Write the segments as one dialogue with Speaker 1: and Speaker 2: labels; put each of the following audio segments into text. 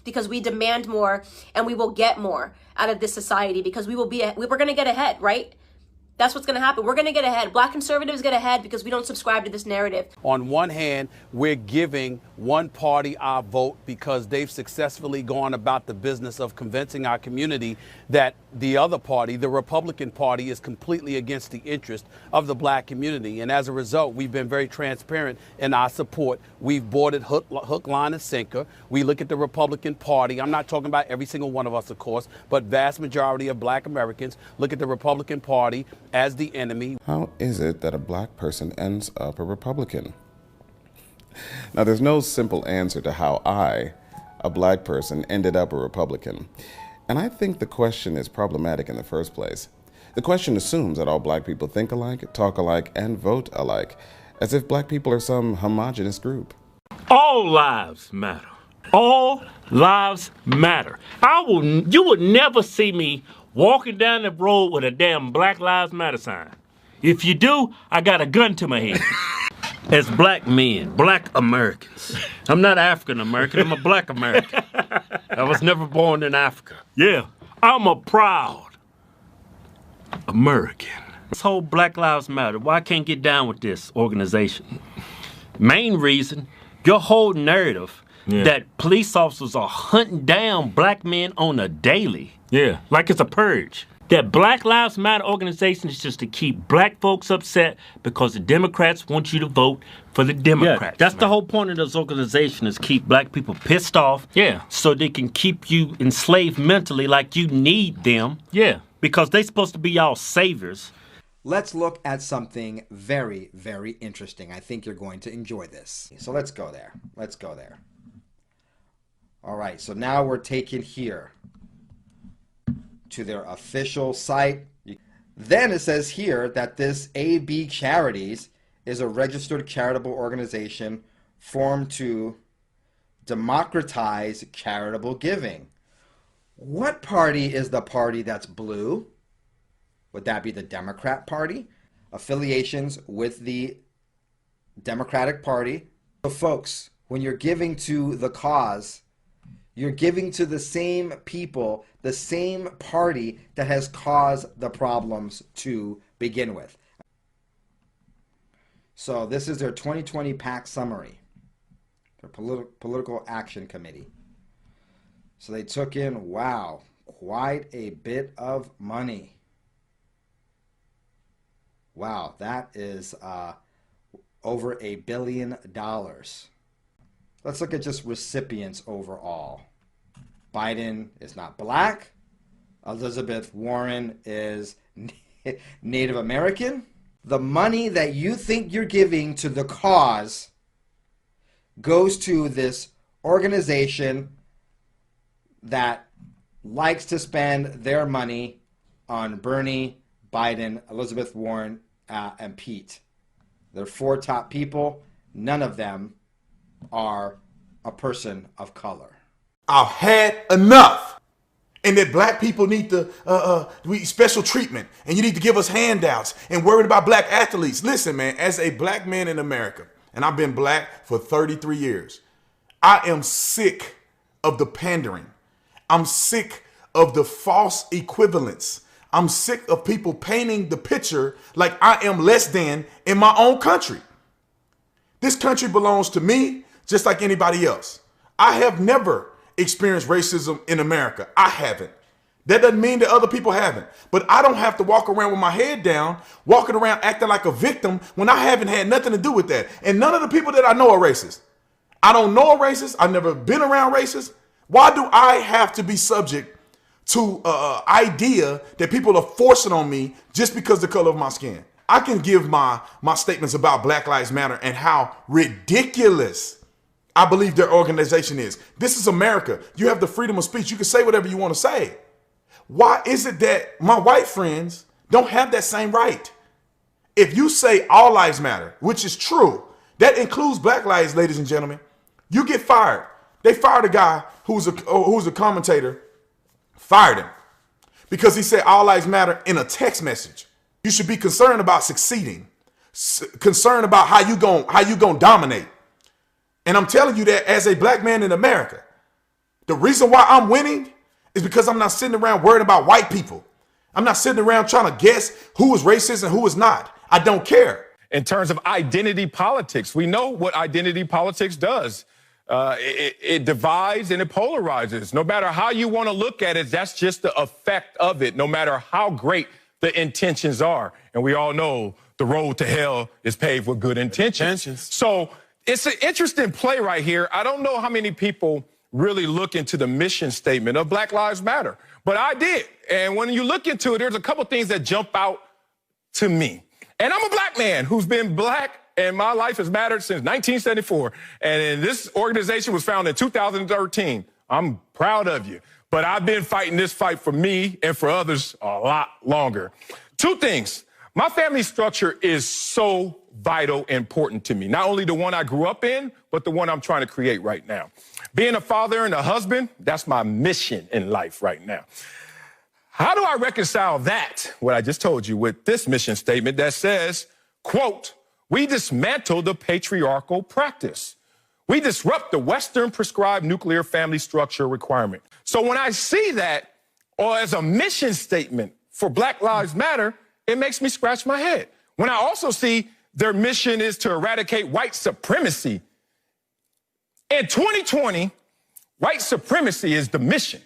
Speaker 1: because we demand more and we will get more out of this society because we're going to get ahead, right? That's what's going to happen. We're going to get ahead. Black conservatives get ahead because we don't subscribe to this narrative.
Speaker 2: On one hand, we're giving one party our vote because they've successfully gone about the business of convincing our community that the other party, the Republican Party, is completely against the interest of the black community. And as a result, we've been very transparent in our support. We've boarded hook, line, and sinker. We look at the Republican Party. I'm not talking about every single one of us, of course, but vast majority of black Americans look at the Republican Party as the enemy.
Speaker 3: How is it that a black person ends up a Republican? Now, there's no simple answer to how I, a black person, ended up a Republican. And I think the question is problematic in the first place. The question assumes that all black people think alike, talk alike, and vote alike, as if black people are some homogenous group.
Speaker 4: All lives matter. All lives matter. You would never see me walking down the road with a damn Black Lives Matter sign. If you do, I got a gun to my head. As black men, black Americans. I'm not African American, I'm a black American. I was never born in Africa. Yeah, I'm a proud American. This whole Black Lives Matter, why I can't get down with this organization? Main reason, your whole narrative that police officers are hunting down black men on a daily. Yeah, like it's a purge. That Black Lives Matter organization is just to keep black folks upset because the Democrats want you to vote for the Democrats. Yeah, that's the whole point of this organization, is keep black people pissed off. Yeah. So they can keep you enslaved mentally like you need them. Yeah. Because they're supposed to be y'all saviors.
Speaker 5: Let's look at something very, very interesting. I think you're going to enjoy this. So let's go there. Let's go there. All right, so now we're taken here to their official site. Then it says here that this AB Charities is a registered charitable organization formed to democratize charitable giving. What party is the party that's blue? Would that be the Democrat Party? Affiliations with the Democratic Party. So folks, when you're giving to the cause, you're giving to the same people, the same party that has caused the problems to begin with. So this is their 2020 PAC summary, their political action committee. So they took in, wow, quite a bit of money. Wow, that is over $1 billion. Let's look at just recipients overall. Biden is not black. Elizabeth Warren is Native American. The money that you think you're giving to the cause goes to this organization that likes to spend their money on Bernie, Biden, Elizabeth Warren, and Pete. They're 4 top people. None of them are a person of color.
Speaker 6: I've had enough. And that black people need to special treatment, and you need to give us handouts, and worried about black athletes. Listen, man, as a black man in America, and I've been black for 33 years, I am sick of the pandering. I'm sick of the false equivalence. I'm sick of people painting the picture like I am less than in my own country. This country belongs to me just like anybody else. I have never experienced racism in America. I haven't. That doesn't mean that other people haven't. But I don't have to walk around with my head down, walking around acting like a victim when I haven't had nothing to do with that. And none of the people that I know are racist. I don't know a racist. I've never been around racists. Why do I have to be subject to idea that people are forcing on me just because of the color of my skin? I can give my statements about Black Lives Matter and how ridiculous I believe their organization is. This is America. You have the freedom of speech. You can say whatever you want to say. Why is it that my white friends don't have that same right? If you say all lives matter, which is true, that includes black lives, ladies and gentlemen, you get fired. They fired a guy who's a commentator, fired him because he said all lives matter in a text message. You should be concerned about succeeding, concerned about how you gonna dominate. And I'm telling you that as a black man in America, The reason why I'm winning is because I'm not sitting around worried about white people. I'm not sitting around trying to guess who is racist and who is not. I don't care.
Speaker 7: In terms of identity politics, we know what identity politics does. It divides and it polarizes. No matter how you want to look at it, that's just the effect of it, no matter how great the intentions are. And we all know the road to hell is paved with good intentions. So it's an interesting play right here. I don't know how many people really look into the mission statement of Black Lives Matter, but I did. And when you look into it, there's a couple things that jump out to me. And I'm a black man who's been black, and my life has mattered since 1974. And this organization was founded in 2013. I'm proud of you. But I've been fighting this fight for me and for others a lot longer. Two things. My family structure is so vital, important to me. Not only the one I grew up in, but the one I'm trying to create right now. Being a father and a husband, that's my mission in life right now. How do I reconcile that, what I just told you, with this mission statement that says, quote, we dismantle the patriarchal practice. We disrupt the Western prescribed nuclear family structure requirement. So when I see that, or as a mission statement for Black Lives Matter, it makes me scratch my head. When I also see their mission is to eradicate white supremacy. In 2020, white supremacy is the mission.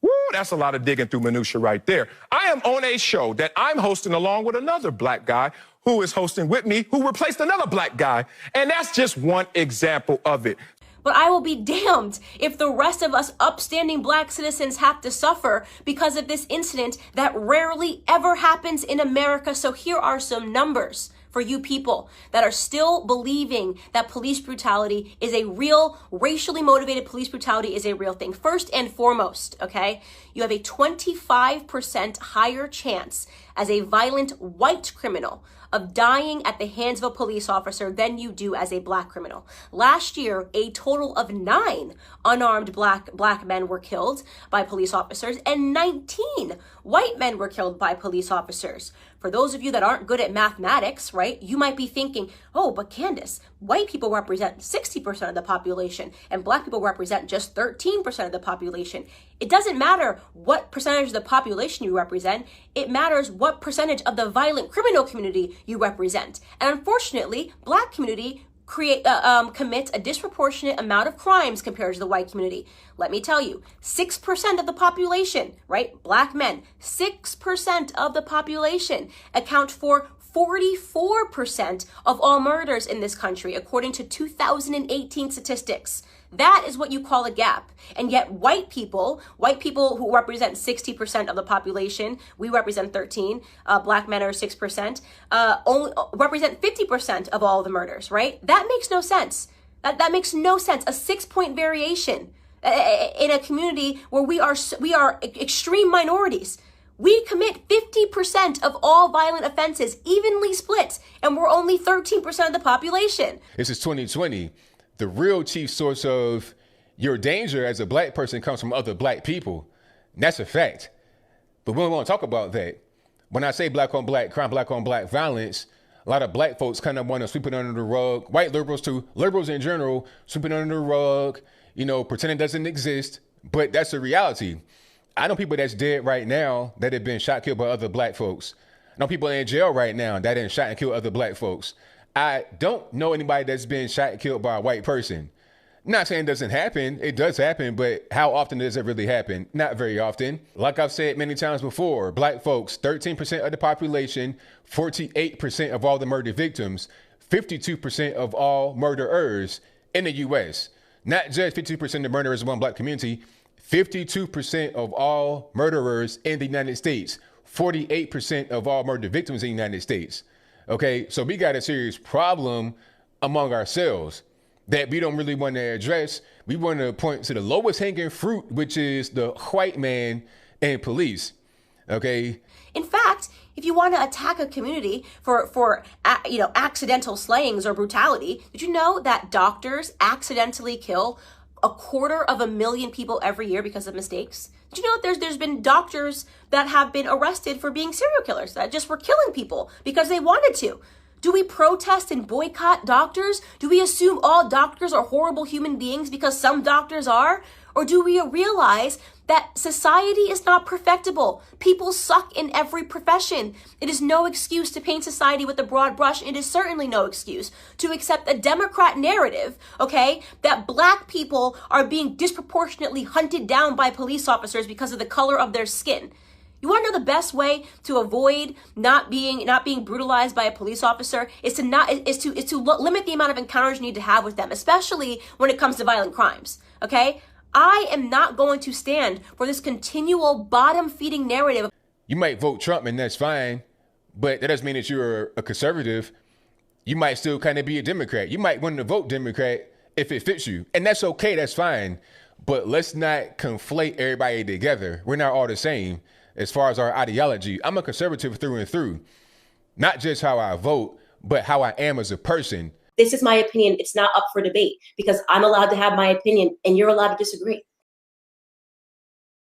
Speaker 7: Woo, that's a lot of digging through minutia right there. I am on a show that I'm hosting along with another black guy who is hosting with me, who replaced another black guy. And that's just one example of it.
Speaker 1: But I will be damned if the rest of us upstanding black citizens have to suffer because of this incident that rarely ever happens in America. So here are some numbers for you people that are still believing that police brutality is a real, racially motivated police brutality is a real thing. First and foremost, okay, you have a 25% higher chance as a violent white criminal of dying at the hands of a police officer than you do as a black criminal. Last year, a total of 9 unarmed black men were killed by police officers and 19 white men were killed by police officers. For those of you that aren't good at mathematics, right, you might be thinking, oh, but Candace, white people represent 60% of the population and black people represent just 13% of the population. It doesn't matter what percentage of the population you represent. It matters what percentage of the violent criminal community you represent. And unfortunately, black community commits a disproportionate amount of crimes compared to the white community. Let me tell you, 6% of the population, right? Black men, 6% of the population account for 44% of all murders in this country, according to 2018 statistics. That is what you call a gap. And yet white people who represent 60% of the population, we represent 13, black men are 6%, only represent 50% of all the murders, right? That makes no sense. That makes no sense. A 6-point variation in a community where we are extreme minorities. We commit 50% of all violent offenses, evenly split, and we're only 13% of the population.
Speaker 8: This is 2020. The real chief source of your danger as a black person comes from other black people. And that's a fact. But we don't want to talk about that. When I say black on black crime, black on black violence, a lot of black folks kind of want to sweep it under the rug. White liberals too, liberals in general, sweep it under the rug, pretend it doesn't exist. But that's a reality. I know people that's dead right now that have been shot, killed by other black folks. I know people in jail right now that have shot and killed other black folks. I don't know anybody that's been shot and killed by a white person. I'm not saying it doesn't happen. It does happen, but how often does it really happen? Not very often. Like I've said many times before, black folks, 13% of the population, 48% of all the murder victims, 52% of all murderers in the U.S. Not just 52% of the murderers in one black community, 52% of all murderers in the United States, 48% of all murder victims in the United States. Okay, so we got a serious problem among ourselves that we don't really want to address. We want to point to the lowest hanging fruit, which is the white man and police. Okay.
Speaker 1: In fact, if you want to attack a community for accidental slayings or brutality, did you know that doctors accidentally kill 250,000 people every year because of mistakes? Did you know that there's been doctors that have been arrested for being serial killers that just were killing people because they wanted to? Do we protest and boycott doctors? Do we assume all doctors are horrible human beings because some doctors are? Or do we realize that society is not perfectible? People suck in every profession. It is no excuse to paint society with a broad brush. It is certainly no excuse to accept a Democrat narrative, okay, that black people are being disproportionately hunted down by police officers because of the color of their skin. You want to know the best way to avoid not being brutalized by a police officer is to limit the amount of encounters you need to have with them, especially when it comes to violent crimes. Okay? I am not going to stand for this continual bottom-feeding narrative.
Speaker 8: You might vote Trump and that's fine, but that doesn't mean that you're a conservative. You might still kind of be a Democrat. You might want to vote Democrat if it fits you, and that's okay, that's fine. But let's not conflate everybody together. We're not all the same as far as our ideology. I'm a conservative through and through, not just how I vote, but how I am as a person.
Speaker 1: This is my opinion. It's not up for debate because I'm allowed to have my opinion and you're allowed to disagree.